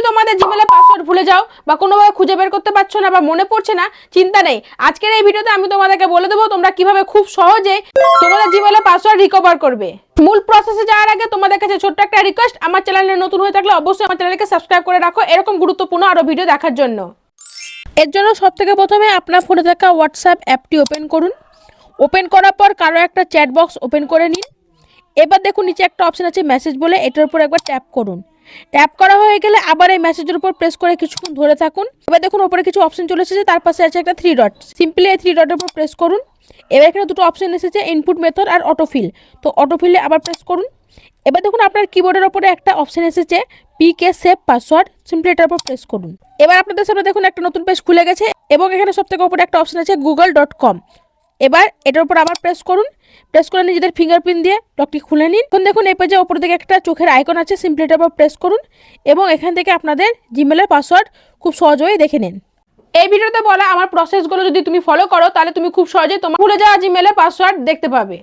যদি তোমাদের জিমেলের পাসওয়ার্ড ভুলে যাও বা কোনোভাবে খুঁজে বের করতে পারছো না বা মনে পড়ছে না, চিন্তা নেই। আজকের এই ভিডিওতে আমি তোমাদেরকে বলে দেবো তোমরা কিভাবে খুব সহজে তোমাদের জিমেলের পাসওয়ার্ড রিকভার করবে। মূল প্রসেসে যাওয়ার আগে তোমাদের কাছে ছোট্ট একটা রিকোয়েস্ট, আমার চ্যানেলে নতুন হয়ে থাকলে অবশ্যই আমার চ্যানেলকে সাবস্ক্রাইব করে রাখো এরকম গুরুত্বপূর্ণ আরো ভিডিও দেখার জন্য। এর জন্য সবথেকে প্রথমে আপনার ফোনে থাকা হোয়াটসঅ্যাপ অ্যাপটি ওপেন করুন। ওপেন করার পর কারো একটা চ্যাট বক্স ওপেন করে নিন। এবার দেখুন নিচে একটা অপশন আছে মেসেজ বলে, এটার উপর একবার ট্যাপ করুন। ট্যাপ করা হয়ে গেলে আবার এই মেসেজের উপর প্রেস করে কিছুক্ষণ ধরে থাকুন। এবার দেখুন উপরে কিছু অপশন চলে এসেছে, তার পাশে আছে একটা 3 ডট। সিম্পলি এই 3 ডটের উপর প্রেস করুন। এবার এখানে দুটো অপশন এসেছে, ইনপুট মেথড আর অটোফিল। তো অটোফিলে আবার প্রেস করুন। এবার দেখুন আপনার কিবোর্ডের উপরে একটা অপশন এসেছে পিকে সেভ পাসওয়ার্ড, সিম্পলি এটার উপর প্রেস করুন। এবার আপনাদের সামনে দেখুন একটা নতুন পেজ খুলে গেছে এবং এখানে সবথেকে উপরে একটা অপশন আছে google.com। এবার এটার উপর আবার প্রেস করুন। প্রেস করে নিজেদের ফিঙ্গারপ্রিন্ট দিয়ে লকটি খুলে নিন। এখন দেখুন এই পেজে উপর দিকে একটা চোখের আইকন আছে, সিম্পলি এটার উপর প্রেস করুন এবং এখান থেকে আপনাদের জিমেলের পাসওয়ার্ড খুব সহজেই দেখে নিন। এই ভিডিওতে বলা আমার প্রসেসগুলো যদি তুমি ফলো করো তাহলে তুমি খুব সহজেই তোমার ভুলে যাওয়া জিমেলের পাসওয়ার্ড দেখতে পাবে।